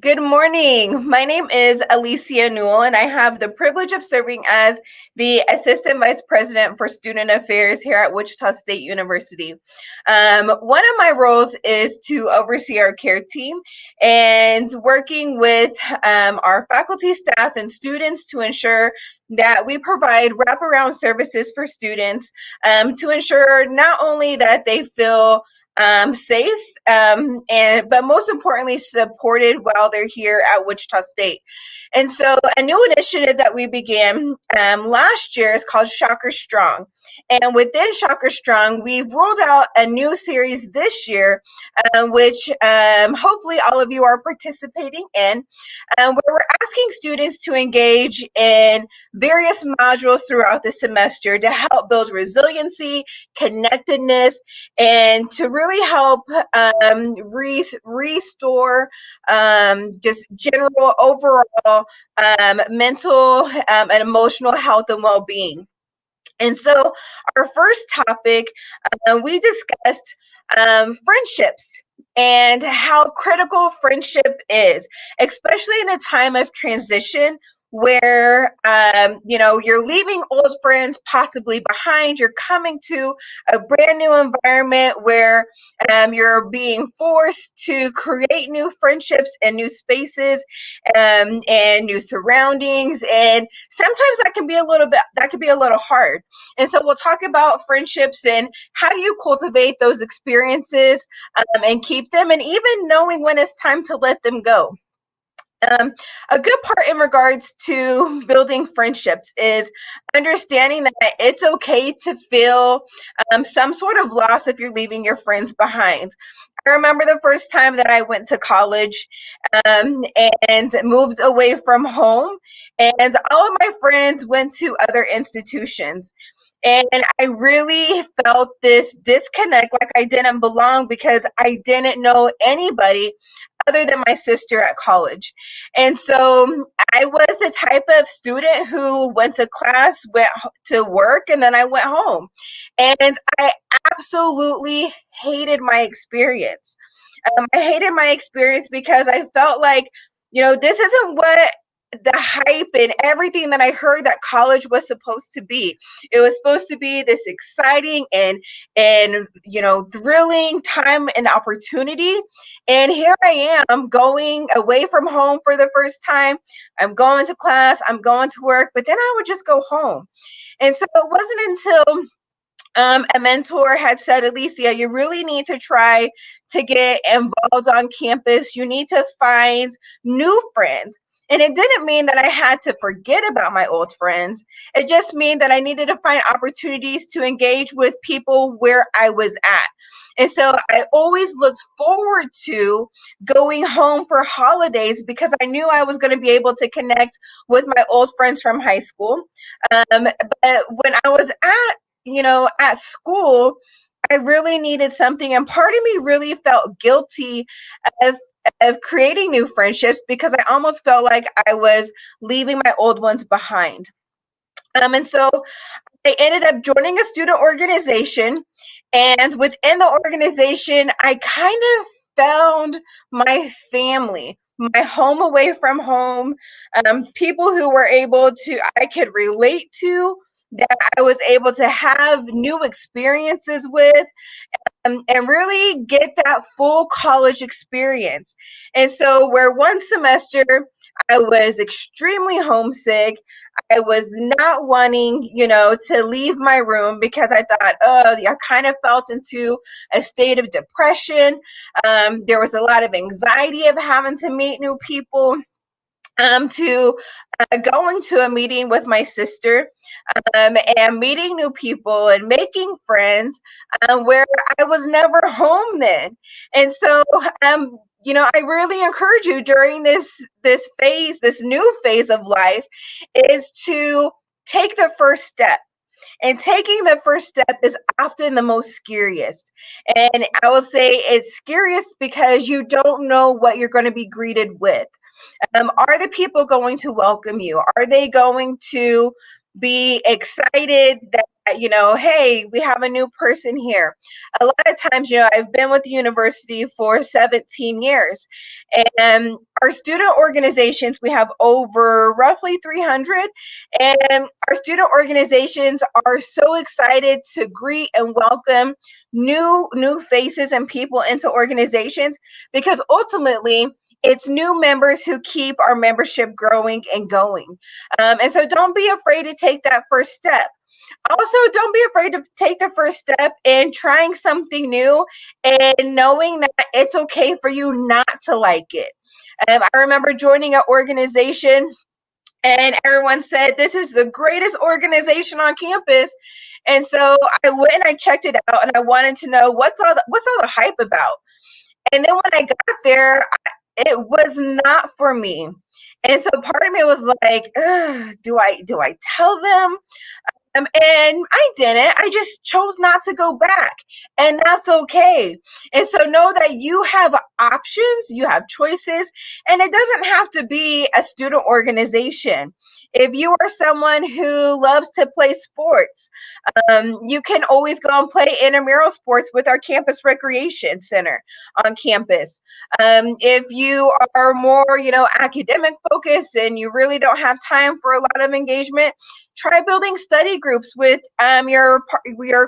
Good morning. My name is Alicia Newell, and I have the privilege of serving as the Assistant Vice President for Student Affairs here at Wichita State University. One of my roles is to oversee our care team and working with our faculty, staff, and students to ensure that we provide wraparound services for students to ensure not only that they feel safe, but most importantly, supported while they're here at Wichita State. And so, a new initiative that we began last year is called Shocker Strong. And within Shocker Strong, we've rolled out a new series this year, which hopefully all of you are participating in, where we're asking students to engage in various modules throughout the semester to help build resiliency, connectedness, and to really help restore just general overall mental and emotional health and well-being. And so our first topic, we discussed friendships and how critical friendship is, especially in a time of transition where you're leaving old friends possibly behind. You're coming to a brand new environment where you're being forced to create new friendships and new spaces and new surroundings. And sometimes that can be a little hard. And so we'll talk about friendships and how do you cultivate those experiences and keep them, and even knowing when it's time to let them go. A good part in regards to building friendships is understanding that it's okay to feel some sort of loss if you're leaving your friends behind. I remember the first time that I went to college and moved away from home, and all of my friends went to other institutions. And I really felt this disconnect, like I didn't belong because I didn't know anybody other than my sister at college. And so I was the type of student who went to class, went to work, and then I went home. And I absolutely hated my experience. I hated my experience because I felt like, this isn't what the hype and everything that I heard that college was supposed to be. It was supposed to be this exciting and thrilling time and opportunity. And here I am going away from home for the first time. I'm going to class, I'm going to work, but then I would just go home. And so it wasn't until a mentor had said, Alicia, you really need to try to get involved on campus. You need to find new friends. And it didn't mean that I had to forget about my old friends. It just meant that I needed to find opportunities to engage with people where I was at. And so I always looked forward to going home for holidays because I knew I was going to be able to connect with my old friends from high school. But when I was at school, I really needed something. And part of me really felt guilty of creating new friendships because I almost felt like I was leaving my old ones behind. And so I ended up joining a student organization. And within the organization, I kind of found my family, my home away from home, people who were I could relate to, that I was able to have new experiences with, and really get that full college experience. And so, where one semester I was extremely homesick, I was not wanting, to leave my room because I thought, oh, I kind of felt into a state of depression. There was a lot of anxiety of having to meet new people. To going to a meeting with my sister and meeting new people and making friends where I was never home then. And so, I really encourage you during this new phase of life, is to take the first step. And taking the first step is often the most scariest. And I will say it's scariest because you don't know what you're going to be greeted with. Are the people going to welcome you? Are they going to be excited that, hey, we have a new person here. A lot of times, I've been with the university for 17 years, and our student organizations, we have over roughly 300, and our student organizations are so excited to greet and welcome new faces and people into organizations, because ultimately it's new members who keep our membership growing and going. And so don't be afraid to take that first step. Also, don't be afraid to take the first step in trying something new and knowing that it's okay for you not to like it. I remember joining an organization and everyone said, this is the greatest organization on campus. And so I went and I checked it out, and I wanted to know what's all the hype about. And then when I got there, it was not for me. And so part of me was like, do I tell them? And I didn't. I just chose not to go back. And that's okay. And so know that you have options, you have choices, and it doesn't have to be a student organization. If you are someone who loves to play sports, you can always go and play intramural sports with our campus recreation center on campus. If you are more, academic focused and you really don't have time for a lot of engagement, try building study groups with your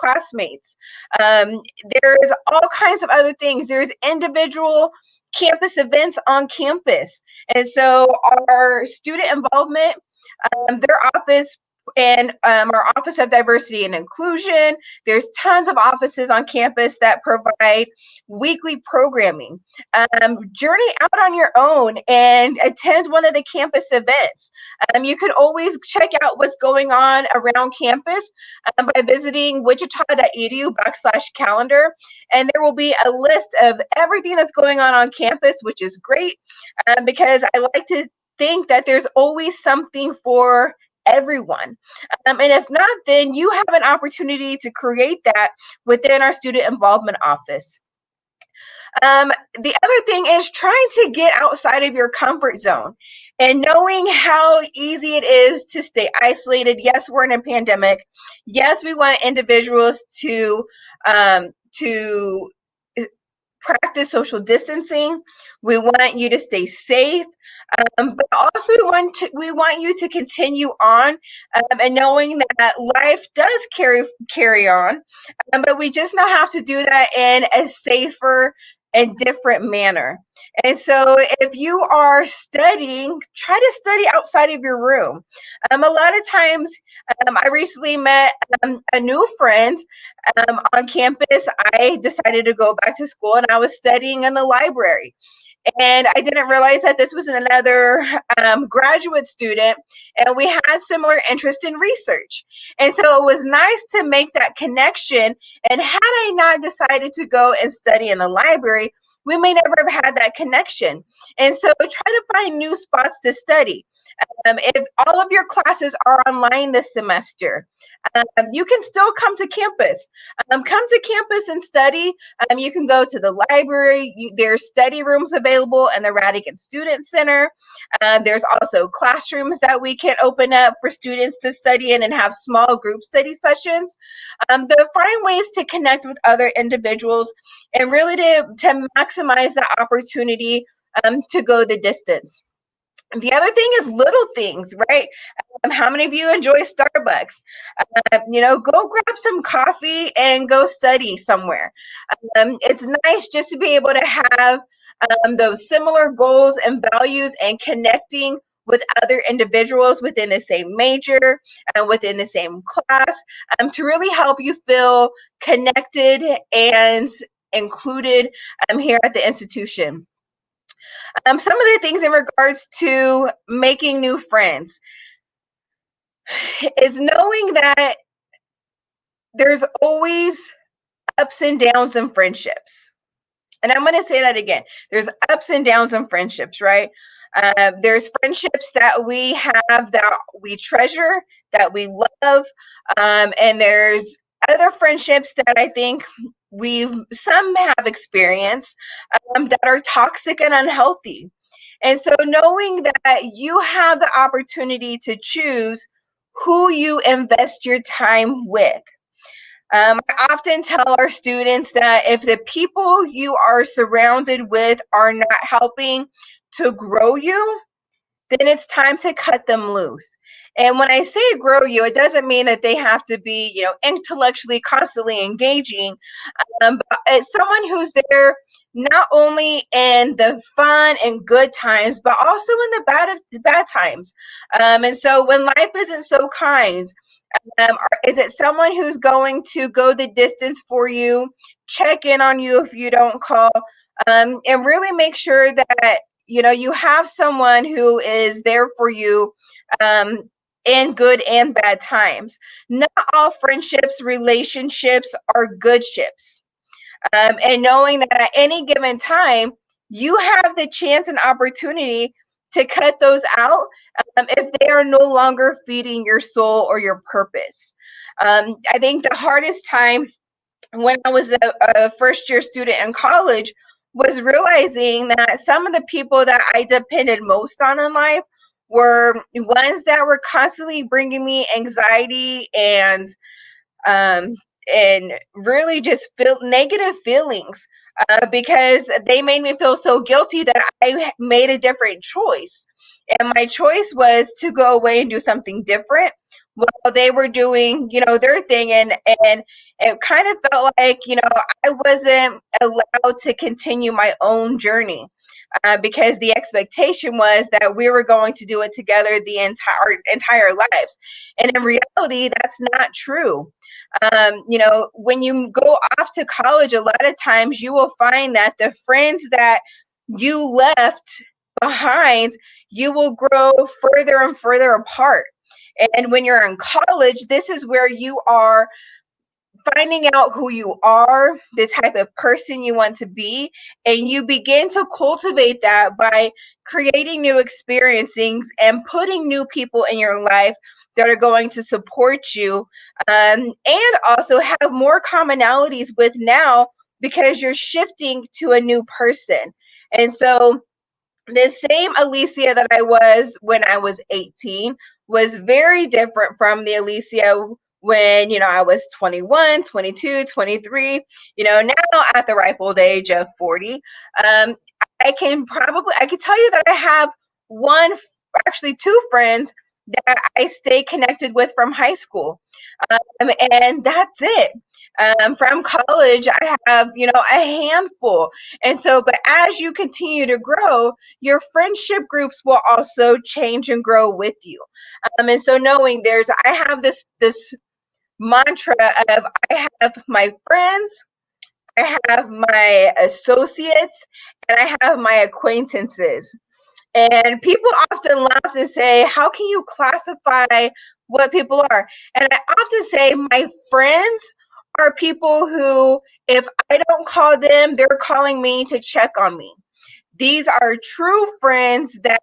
classmates. There's all kinds of other things. There's individual campus events on campus. And so our student involvement, their office and our Office of Diversity and Inclusion, there's tons of offices on campus that provide weekly programming. Journey out on your own and attend one of the campus events. You could always check out what's going on around campus by visiting wichita.edu/calendar. And there will be a list of everything that's going on campus, which is great, because I like to think that there's always something for everyone. And if not, then you have an opportunity to create that within our student involvement office. The other thing is trying to get outside of your comfort zone and knowing how easy it is to stay isolated. Yes, we're in a pandemic. Yes, we want individuals to practice social distancing. We want you to stay safe, but also we want you to continue on, and knowing that life does carry on, but we just now have to do that in a safer and different manner. And so if you are studying, try to study outside of your room. A lot of times, I recently met a new friend on campus. I decided to go back to school, and I was studying in the library. And I didn't realize that this was another graduate student, and we had similar interest in research. And so it was nice to make that connection. And had I not decided to go and study in the library, we may never have had that connection. And so try to find new spots to study. If all of your classes are online this semester, you can still come to campus. Come to campus and study. You can go to the library. There's study rooms available in the Radigan Student Center. There's also classrooms that we can open up for students to study in and have small group study sessions. Find ways to connect with other individuals and really to maximize the opportunity to go the distance. The other thing is little things, right? How many of you enjoy Starbucks? Go grab some coffee and go study somewhere. It's nice just to be able to have those similar goals and values and connecting with other individuals within the same major and within the same class, to really help you feel connected and included here at the institution. Some of the things in regards to making new friends is knowing that there's always ups and downs in friendships. And I'm going to say that again. There's ups and downs in friendships, right? There's friendships that we have that we treasure, that we love. And there's other friendships that I think some have experienced that are toxic and unhealthy. And so knowing that you have the opportunity to choose who you invest your time with. I often tell our students that if the people you are surrounded with are not helping to grow you, then it's time to cut them loose. And when I say grow you, it doesn't mean that they have to be, intellectually constantly engaging, but it's someone who's there not only in the fun and good times, but also in the bad times. And so when life isn't so kind, is it someone who's going to go the distance for you, check in on you if you don't call, and really make sure that you have someone who is there for you um, in good and bad times. Not all friendships, relationships are good ships. And knowing that at any given time, you have the chance and opportunity to cut those out if they are no longer feeding your soul or your purpose. I think the hardest time when I was a first year student in college was realizing that some of the people that I depended most on in life were ones that were constantly bringing me anxiety um, and really just feel negative feelings because they made me feel so guilty that I made a different choice. And my choice was to go away and do something different while they were doing, their thing. And it kind of felt like, I wasn't allowed to continue my own journey. Because the expectation was that we were going to do it together the entire lives, and in reality, that's not true. When you go off to college, a lot of times you will find that the friends that you left behind, you will grow further and further apart. And when you're in college, this is where you are finding out who you are, the type of person you want to be, and you begin to cultivate that by creating new experiences and putting new people in your life that are going to support you, and also have more commonalities with now because you're shifting to a new person. And so the same Alicia that I was when I was 18 was very different from the Alicia when, I was 21, 22, 23, now at the ripe old age of 40. Um, I could tell you that I have actually two friends that I stay connected with from high school. And that's it. From college, I have, a handful. And so, but as you continue to grow, your friendship groups will also change and grow with you. And so knowing I have this mantra of I have my friends, I have my associates, and I have my acquaintances. And people often laugh and say, how can you classify what people are? And I often say, my friends are people who, if I don't call them, they're calling me to check on me. These are true friends that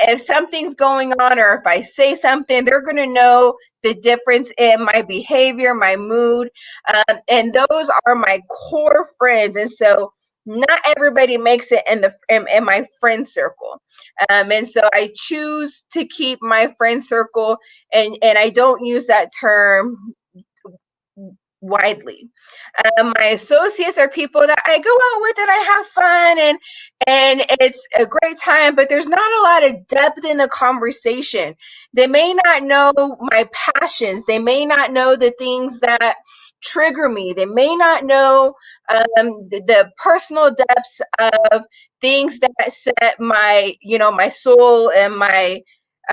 if something's going on or if I say something, they're going to know the difference in my behavior, my mood. And those are my core friends. And so not everybody makes it in my friend circle. And so I choose to keep my friend circle, and I don't use that term widely. My associates are people that I go out with and I have fun, and it's a great time, but there's not a lot of depth in the conversation. They may not know my passions. They may not know the things that trigger me. They may not know the personal depths of things that set my soul and my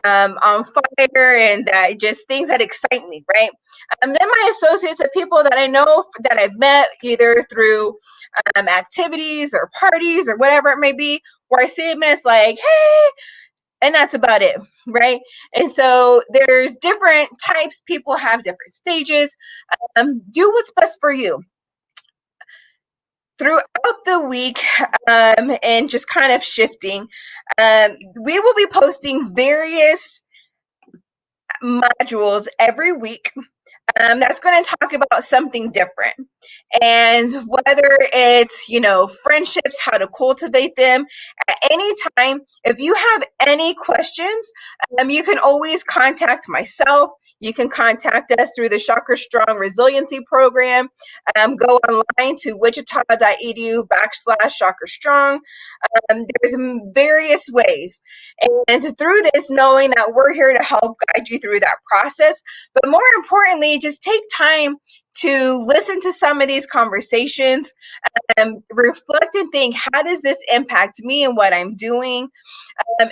on fire, and that just things that excite me, right? Then my associates are people that I know that I've met either through activities or parties or whatever it may be, where I see them and it's like, hey, and that's about it, right? And so there's different types. People have different stages. Do what's best for you. Throughout the week, and just kind of shifting, we will be posting various modules every week. that's going to talk about something different. And whether it's, friendships, how to cultivate them at any time, if you have any questions, you can always contact myself. You can contact us through the Chakra Strong Resiliency Program. Go online to wichita.edu/Chakra Strong. There's various ways. And through this, knowing that we're here to help guide you through that process, but more importantly, just take time to listen to some of these conversations and reflect and think, how does this impact me and what I'm doing?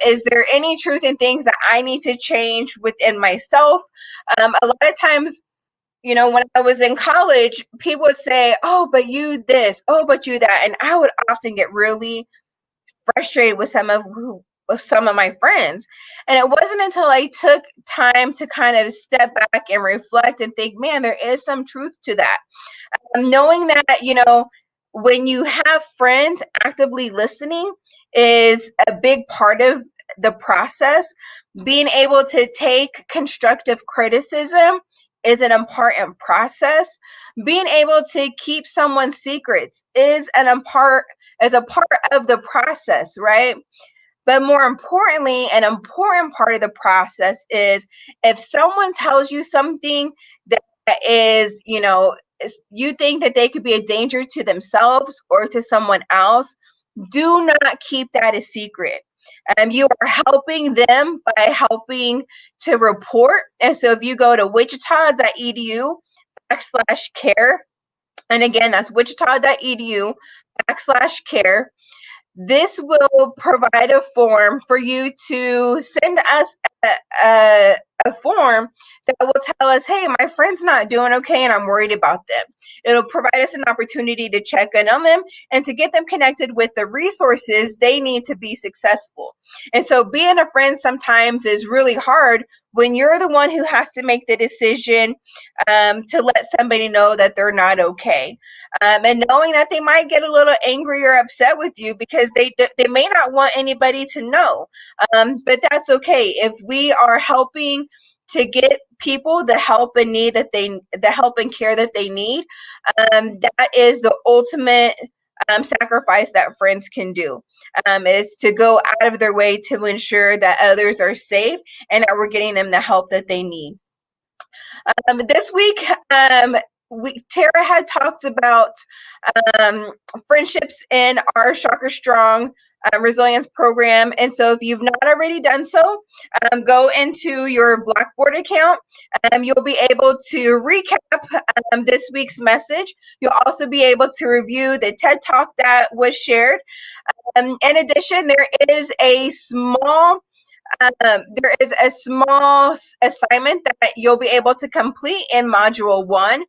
Is there any truth in things that I need to change within myself? A lot of times, when I was in college, people would say, oh, but you this, oh, but you that. And I would often get really frustrated with some of my friends. And it wasn't until I took time to kind of step back and reflect and think, man, there is some truth to that. Knowing that, when you have friends, actively listening is a big part of the process. Being able to take constructive criticism is an important process. Being able to keep someone's secrets is a part of the process, right? But more importantly, an important part of the process is if someone tells you something that is, you think that they could be a danger to themselves or to someone else, do not keep that a secret. You are helping them by helping to report. And so if you go to wichita.edu/care, and again, that's wichita.edu/care, this will provide a form for you to send us a form that will tell us, hey, my friend's not doing okay and I'm worried about them. It'll provide us an opportunity to check in on them and to get them connected with the resources they need to be successful. And so being a friend sometimes is really hard when you're the one who has to make the decision to let somebody know that they're not okay. And knowing that they might get a little angry or upset with you because they may not want anybody to know. But that's okay. If we are helping to get people the help and care that they need, that is the ultimate sacrifice that friends can do, is to go out of their way to ensure that others are safe and that we're getting them the help that they need. This week, Tara had talked about friendships in our Chakra Strong Resilience Program. And so if you've not already done so, go into your Blackboard account. You'll be able to recap this week's message. You'll also be able to review the TED Talk that was shared. In addition, there is a small assignment that you'll be able to complete in Module 1.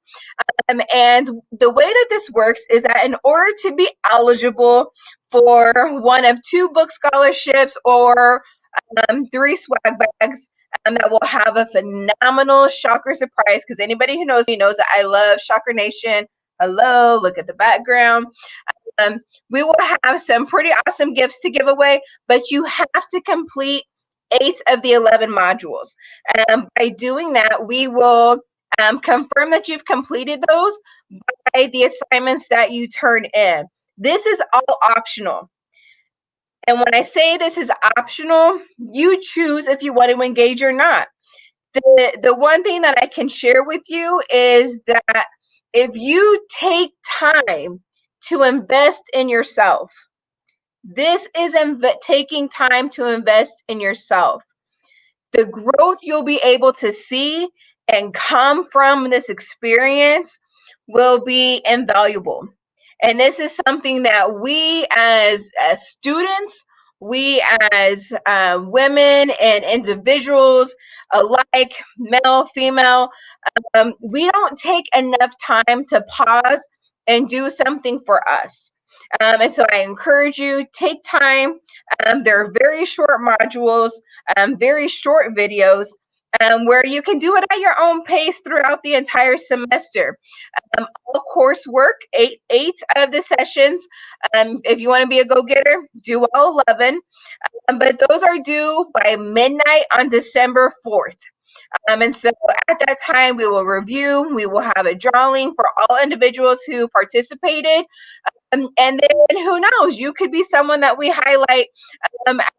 And the way that this works is that in order to be eligible for one of 2 book scholarships or 3 swag bags, that will have a phenomenal chakra surprise, because anybody who knows me knows that I love Chakra Nation. Hello, look at the background. We will have some pretty awesome gifts to give away, but you have to complete 8 of the 11 modules. By doing that, we will confirm that you've completed those by the assignments that you turn in. This is all optional. And when I say this is optional, you choose if you want to engage or not. The one thing that I can share with you is that if you take time to invest in yourself, this is taking time to invest in yourself. The growth you'll be able to see and come from this experience will be invaluable. And this is something that we as students, we as women and individuals alike, male, female, we don't take enough time to pause and do something for us. And so I encourage you, take time. They're very short modules, very short videos, where you can do it at your own pace throughout the entire semester. All coursework, eight of the sessions. If you want to be a go-getter, do all 11. But those are due by midnight on December 4th. And so at that time, we will review, we will have a drawing for all individuals who participated. And then who knows, you could be someone that we highlight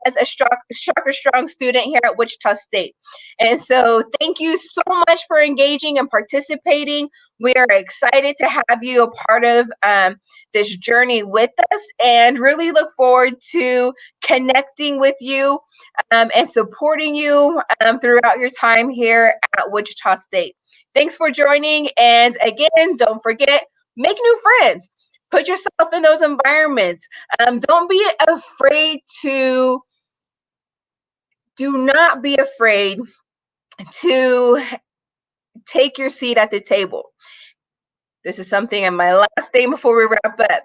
as a Shocker Strong student here at Wichita State. And so thank you so much for engaging and participating. We are excited to have you a part of this journey with us and really look forward to connecting with you and supporting you throughout your time here at Wichita State. Thanks for joining. And again, don't forget, make new friends. Put yourself in those environments. Don't be afraid to, do not be afraid to take your seat at the table. This is something in my last thing before we wrap up.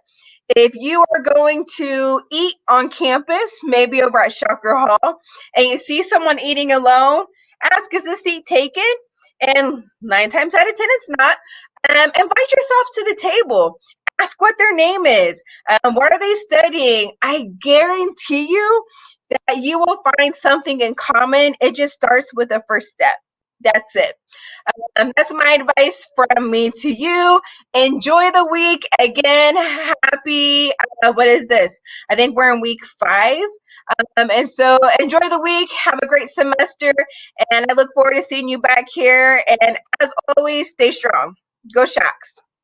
If you are going to eat on campus, maybe over at Shocker Hall, and you see someone eating alone, ask, is the seat taken? And 9 times out of 10, it's not. Invite yourself to the table. Ask what their name is. What are they studying? I guarantee you that you will find something in common. It just starts with the first step. That's it. That's my advice from me to you. Enjoy the week. Again, happy, what is this? I think we're in week 5. And so enjoy the week. Have a great semester. And I look forward to seeing you back here. And as always, stay strong. Go Shocks.